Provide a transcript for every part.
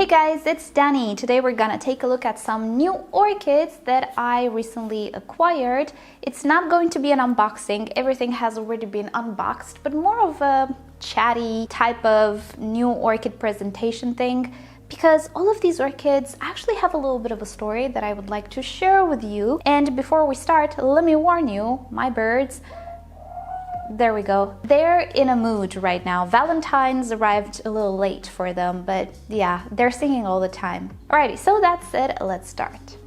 guys, it's Dani. Today we're gonna take a look at some new orchids that I recently acquired. It's not going to be an unboxing, everything has already been unboxed, but more of a chatty type of new orchid presentation thing, because all of these orchids actually have a little bit of a story that I would like to share with you. And before we start, let me warn you, my birds, there we go. They're in a mood right now. Valentine's arrived a little late for them, but yeah, they're singing all the time. Alrighty, so that said, let's start.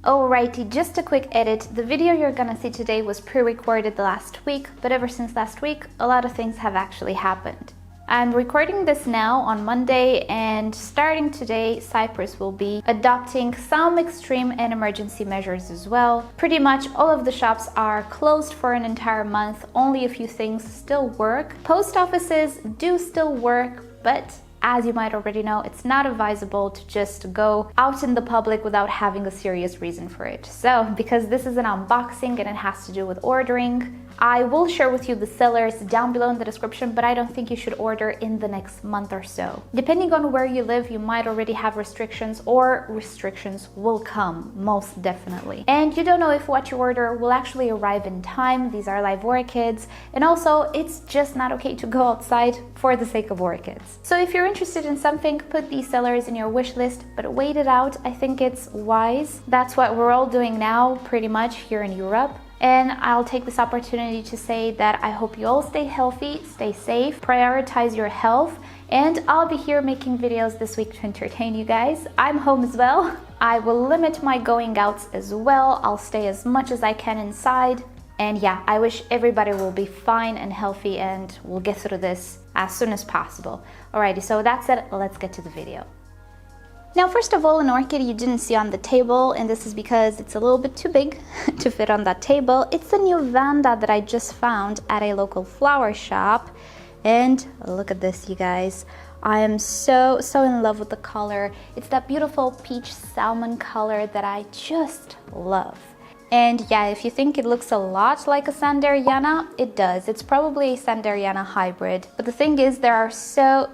Alrighty, just a quick edit. The video you're gonna see today was pre-recorded last week, but ever since last week, a lot of things have actually happened. I'm recording this now on Monday, and starting today, Cyprus will be adopting some extreme and emergency measures as well. Pretty much all of the shops are closed for an entire month. Only a few things still work. Post offices do still work, but as you might already know, it's not advisable to just go out in the public without having a serious reason for it. So, because this is an unboxing and it has to do with ordering, I will share with you the sellers down below in the description, but I don't think you should order in the next month or so. Depending on where you live, you might already have restrictions, or restrictions will come, most definitely. And you don't know if what you order will actually arrive in time. These are live orchids, and also it's just not okay to go outside for the sake of orchids. So if you're interested in something, put these sellers in your wish list, but wait it out. I think it's wise. That's what we're all doing now, pretty much here in Europe. And I'll take this opportunity to say that I hope you all stay healthy, stay safe, prioritize your health, and I'll be here making videos this week to entertain you guys. I'm home as well. I will limit my going outs as well. I'll stay as much as I can inside. And yeah, I wish everybody will be fine and healthy, and we'll get through this as soon as possible. Alrighty, so that's it. Let's get to the video. Now, first of all, an orchid you didn't see on the table, and this is because it's a little bit too big to fit on that table. It's the new Vanda that I just found at a local flower shop. And look at this, you guys. I am so in love with the color. It's that beautiful peach salmon color that I just love. And yeah, if you think it looks a lot like a Sanderiana, it does. It's probably a Sanderiana hybrid. But the thing is, there are so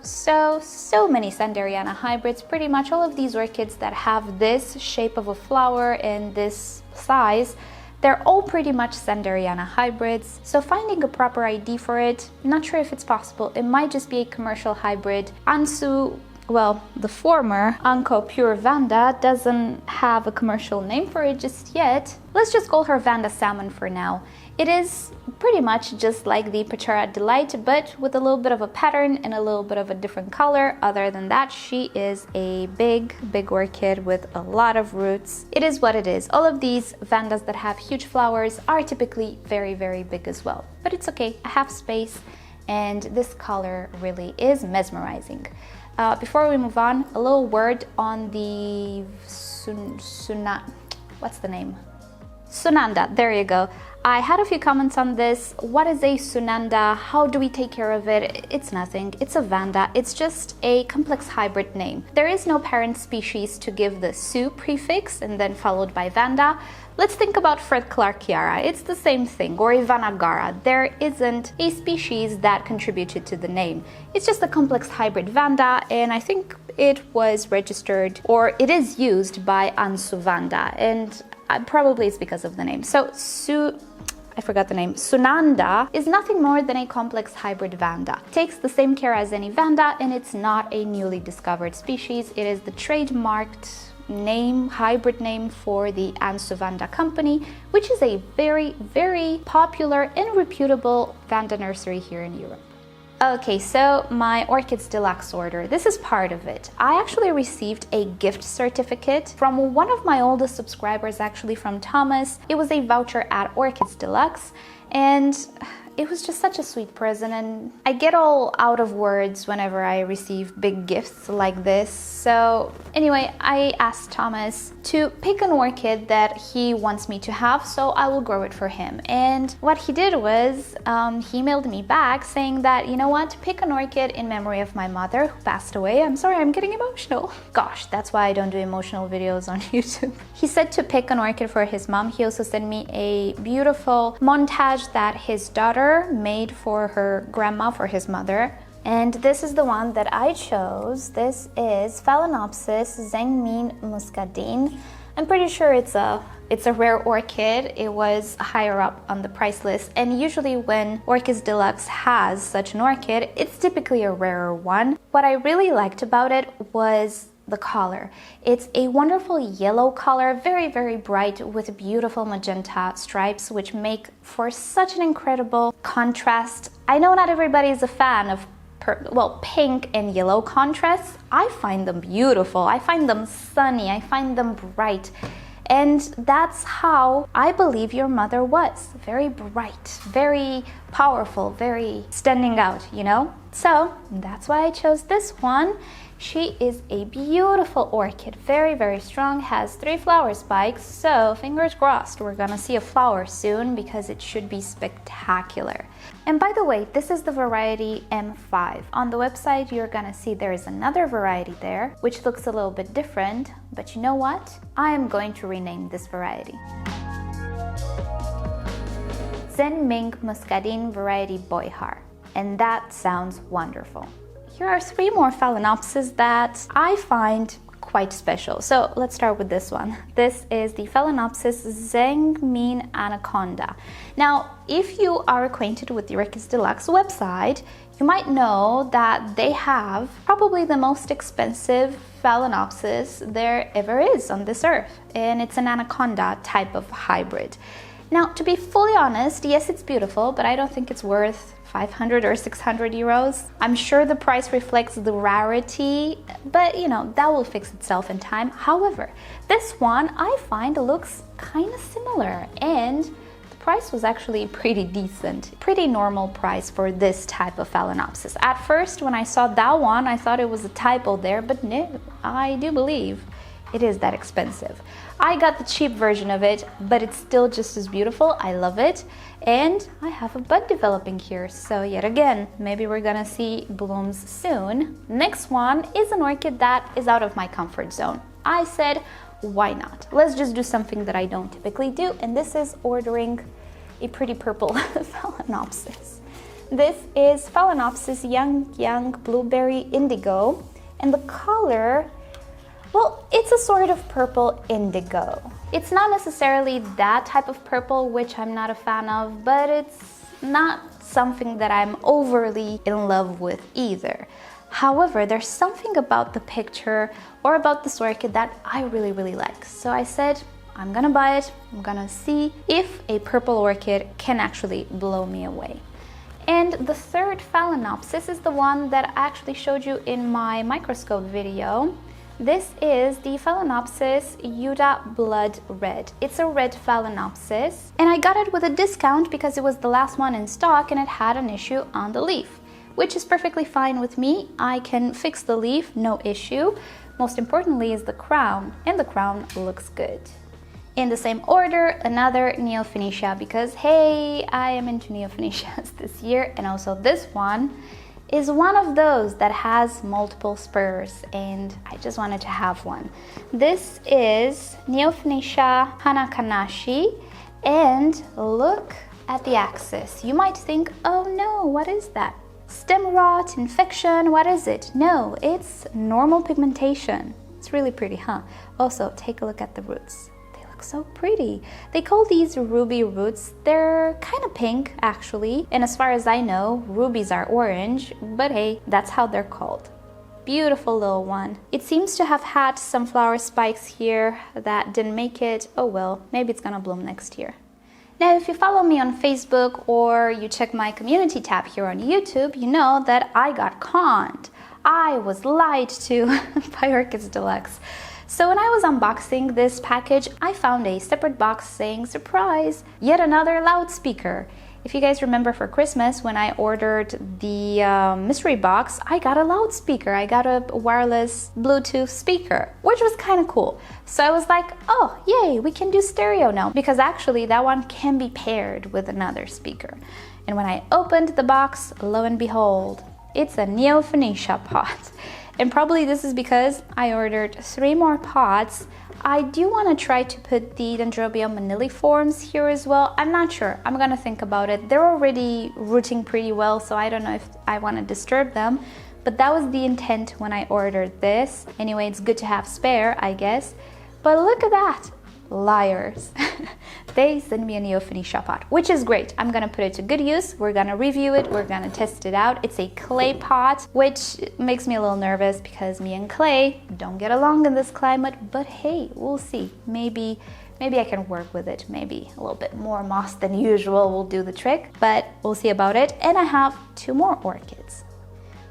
many Sanderiana hybrids. Pretty much all of these orchids that have this shape of a flower and this size, they're all pretty much Sanderiana hybrids. So finding a proper ID for it, not sure if it's possible. It might just be a commercial hybrid. Well, the former Pure Vanda doesn't have a commercial name for it just yet. Let's just call her Vanda Salmon for now. It is pretty much just like the Patera Delight, but with a little bit of a pattern and a little bit of a different color. Other than that, she is a big orchid with a lot of roots. It is what it is. All of these Vandas that have huge flowers are typically very big as well. But it's okay, I have space, and this color really is mesmerizing. Before we move on, a little word on the what's the name? Sunanda, there you go. I had a few comments on this. What is a Sunanda? How do we take care of it? It's nothing. It's a Vanda. It's just a complex hybrid name. There is no parent species to give the soooo prefix and then followed by Vanda. Let's think about Fred Clarkiara. It's the same thing. Or Ivanagara. There isn't a species that contributed to the name. It's just a complex hybrid Vanda, and I think it was registered, or it is used by Ansu Vanda, and probably it's because of the name. So I forgot the name. Sunanda is nothing more than a complex hybrid Vanda. It takes the same care as any Vanda, and it's not a newly discovered species. It is the trademarked name, hybrid name for the Ansu Vanda company, which is a very popular and reputable Vanda nursery here in Europe. Okay, so my Orchids Deluxe order, this is part of it. I actually received a gift certificate from one of my oldest subscribers, actually from Thomas. It was a voucher at Orchids Deluxe, and it was just such a sweet present, and I get all out of words whenever I receive big gifts like this. So anyway, I asked Thomas to pick an orchid that he wants me to have, so I will grow it for him. And what he did was he emailed me back saying that, you know what, pick an orchid in memory of my mother who passed away. I'm sorry, I'm getting emotional. Gosh, that's why I don't do emotional videos on YouTube. He said to pick an orchid for his mom. He also sent me a beautiful montage that his daughter made for her grandma, for his mother. And this is the one that I chose. This is Phalaenopsis Zheng Min Muscadine. I'm pretty sure it's a rare orchid. It was higher up on the price list, and usually when Orchids Deluxe has such an orchid, it's typically a rarer one. What I really liked about it was the color. It's a wonderful yellow color, very, very bright, with beautiful magenta stripes, which make for such an incredible contrast. I know not everybody is a fan of pink and yellow contrasts. I find them beautiful. I find them sunny. I find them bright. And that's how I believe your mother was. Very bright, very powerful, very standing out, you know? So that's why I chose this one. She is a beautiful orchid, very, very strong, has 3 flower spikes, so fingers crossed we're gonna see a flower soon because it should be spectacular. And by the way, this is the variety M5. On the website, you're gonna see there is another variety there, which looks a little bit different, but you know what? I am going to rename this variety. Zheng Min Muscadine variety Boihar. And that sounds wonderful. Here are 3 more Phalaenopsis that I find quite special. So let's start with this one. This is the Phalaenopsis Zheng Min Anaconda. Now, if you are acquainted with the Orchids Deluxe website, you might know that they have probably the most expensive Phalaenopsis there ever is on this earth. And it's an anaconda type of hybrid. Now, to be fully honest, yes, it's beautiful, but I don't think it's worth 500 or 600 euros. I'm sure the price reflects the rarity, but you know, that will fix itself in time. However, this one I find looks kind of similar, and the price was actually pretty decent. Pretty normal price for this type of Phalaenopsis. At first, when I saw that one, I thought it was a typo there, but no, I do believe it is that expensive. I got the cheap version of it, but it's still just as beautiful. I love it. And I have a bud developing here. So yet again, maybe we're gonna see blooms soon. Next one is an orchid that is out of my comfort zone. I said, why not? Let's just do something that I don't typically do. And this is ordering a pretty purple Phalaenopsis. This is Phalaenopsis YangYang Blueberry Indigo. And the color, well, it's a sort of purple indigo. It's not necessarily that type of purple, which I'm not a fan of, but it's not something that I'm overly in love with either. However, there's something about the picture or about this orchid that I really, really like. So I said, I'm gonna buy it. I'm gonna see if a purple orchid can actually blow me away. And the third Phalaenopsis is the one that I actually showed you in my microscope video. This is the Phalaenopsis Yuda Blood Red. It's a red Phalaenopsis, and I got it with a discount because it was the last one in stock and it had an issue on the leaf, which is perfectly fine with me. I can fix the leaf, no issue. Most importantly is the crown, and the crown looks good. In the same order, another Neofinetia, because hey, I am into Neofinetias this year, and also this one is one of those that has multiple spurs, and I just wanted to have one. This is Neofinetia Hanakanashi, and look at the axis. You might think, oh no, what is that? Stem rot, infection, what is it? No, it's normal pigmentation. It's really pretty, huh? Also, take a look at the roots. So pretty. They call these ruby roots. They're kind of pink actually, and as far as I know, rubies are orange, but hey, that's how they're called. Beautiful little one. It seems to have had some flower spikes here that didn't make it. Oh well, maybe it's gonna bloom next year. Now, if you follow me on Facebook or you check my community tab here on YouTube, you know that I got conned. I was lied to by Orchids Deluxe. So when I was unboxing this package, I found a separate box saying, surprise, yet another loudspeaker. If you guys remember for Christmas, when I ordered the mystery box, I got a loudspeaker. I got a wireless Bluetooth speaker, which was kind of cool. So I was like, oh, yay, we can do stereo now, because actually that one can be paired with another speaker. And when I opened the box, lo and behold, it's a Neofinetia pot. And probably this is because I ordered 3 more pots. I do want to try to put the Dendrobium maniliforms here as well. I'm not sure. I'm gonna think about it. They're already rooting pretty well, so I don't know if I want to disturb them. But that was the intent when I ordered this. Anyway, it's good to have spare, I guess. But look at that. Liars. They sent me a Neofinetia pot, which is great. I'm gonna put it to good use. We're gonna review it. We're gonna test it out. It's a clay pot, which makes me a little nervous because me and clay don't get along in this climate. But hey, we'll see. Maybe I can work with it. Maybe a little bit more moss than usual will do the trick, but we'll see about it. And I have 2 more orchids.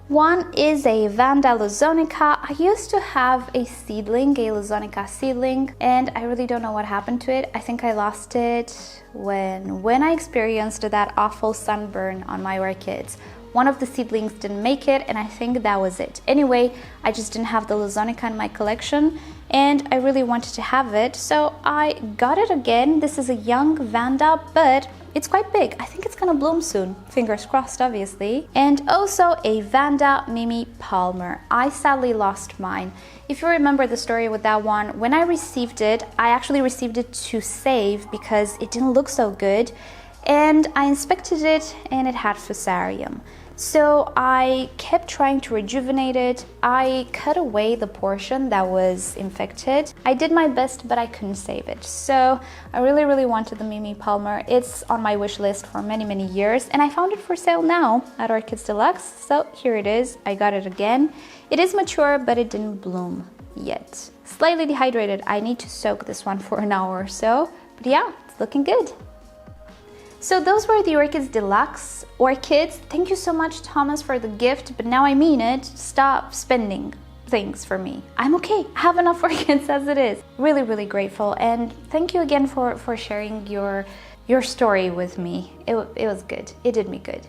One is a Vanda luzonica. I used to have a seedling, a luzonica seedling, and I really don't know what happened to it. I think I lost it when I experienced that awful sunburn on my orchids. One of the seedlings didn't make it, and I think that was it. Anyway, I just didn't have the luzonica in my collection, and I really wanted to have it, so I got it again. This is a young Vanda, but it's quite big. I think it's gonna bloom soon. Fingers crossed, obviously. And also a Vanda Mimi Palmer. I sadly lost mine. If you remember the story with that one, when I received it, I actually received it to save because it didn't look so good. And I inspected it and it had fusarium. So I kept trying to rejuvenate it. I cut away the portion that was infected. I did my best, but I couldn't save it. So I really wanted the Mimi Palmer. It's on my wish list for many years, and I found it for sale now at Orchids Deluxe. So here it is. I got it again. It is mature, but it didn't bloom yet. Slightly dehydrated. I need to soak this one for an hour or so. But yeah, it's looking good. So those were the Orchids Deluxe orchids. Thank you so much, Thomas, for the gift, but now I mean it. Stop spending things for me. I'm okay. I have enough orchids as it is. Really grateful, and thank you again for sharing your story with me. It was good. It did me good.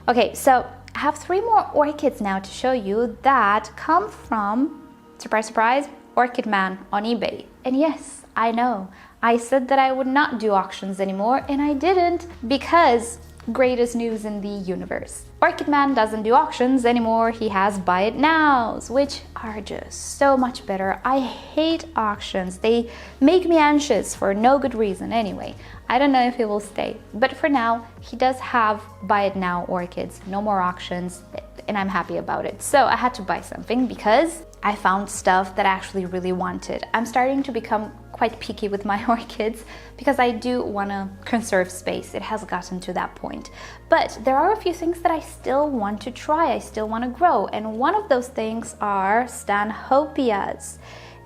Okay, so I have 3 more orchids now to show you that come from, surprise, Orchid Man on eBay. And yes, I know. I said that I would not do auctions anymore, and I didn't because greatest news in the universe. Orchid Man doesn't do auctions anymore. He has buy it nows, which are just so much better. I hate auctions. They make me anxious for no good reason anyway. I don't know if he will stay, but for now, he does have buy it now orchids. No more auctions, and I'm happy about it. So I had to buy something because I found stuff that I actually really wanted. I'm starting to become quite picky with my orchids because I do want to conserve space. It has gotten to that point. But there are a few things that I still want to try. I still want to grow. And one of those things are Stanhopeas.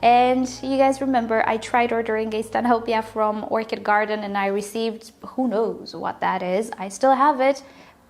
And you guys remember I tried ordering a Stanhopea from Orchid Garden and I received who knows what that is. I still have it,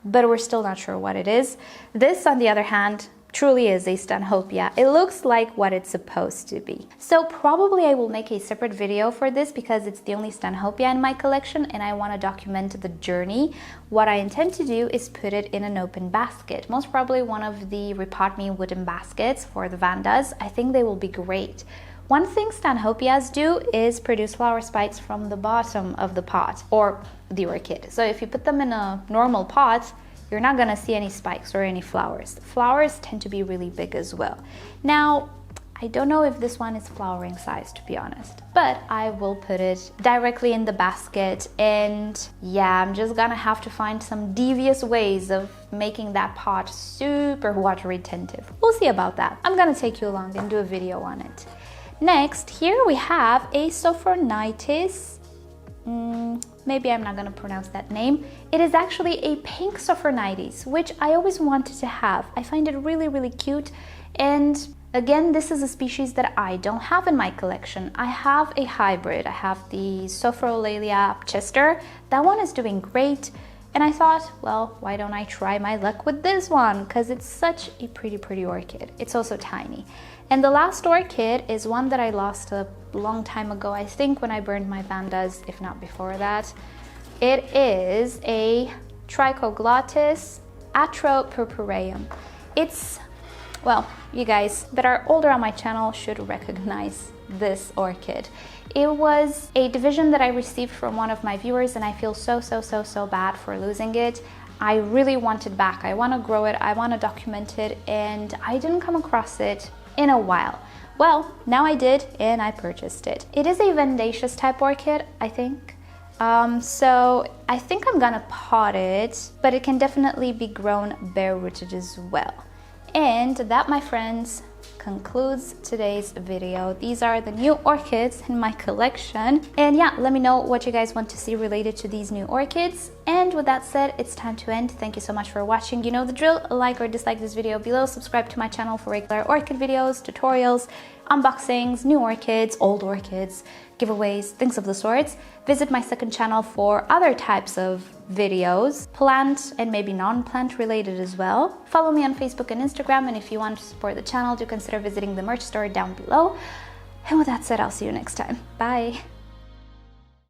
but we're still not sure what it is. This, on the other hand, truly is a Stanhopea. It looks like what it's supposed to be. So probably I will make a separate video for this because it's the only Stanhopea in my collection and I want to document the journey. What I intend to do is put it in an open basket. Most probably one of the Repot Me wooden baskets for the Vandas. I think they will be great. One thing Stanhopeas do is produce flower spikes from the bottom of the pot or the orchid. So if you put them in a normal pot, you're not gonna see any spikes or any flowers. Flowers tend to be really big as well. Now, I don't know if this one is flowering size, to be honest, but I will put it directly in the basket. And yeah, I'm just gonna have to find some devious ways of making that pot super water retentive. We'll see about that. I'm gonna take you along and do a video on it. Next, here we have a Sophronites. Maybe I'm not gonna pronounce that name. It is actually a pink Sophronites, which I always wanted to have. I find it really cute. And again, this is a species that I don't have in my collection. I have a hybrid. I have the Sophrolalia Chester. That one is doing great. And I thought, well, why don't I try my luck with this one? Because it's such a pretty orchid. It's also tiny. And the last orchid is one that I lost a long time ago, I think when I burned my Vandas, if not before that. It is a Trichoglottis atropurpurea. It's, well, you guys that are older on my channel should recognize this orchid. It was a division that I received from one of my viewers and I feel so bad for losing it. I really want it back. I want to grow it, I want to document it, and I didn't come across it in a while. Well, now I did, and I purchased it. It is a Vandaceous type orchid, I think. So I think I'm gonna pot it, but it can definitely be grown bare rooted as well. And that, my friends, concludes today's video. These are the new orchids in my collection. And yeah, let me know what you guys want to see related to these new orchids. And with that said, it's time to end. Thank you so much for watching. You know the drill. Like or dislike this video below. Subscribe to my channel for regular orchid videos, tutorials, unboxings, new orchids, old orchids, giveaways, things of the sorts. Visit my second channel for other types of videos, plant and maybe non-plant related as well. Follow me on Facebook and Instagram, and if you want to support the channel, do consider visiting the merch store down below. And with that said, I'll see you next time. Bye!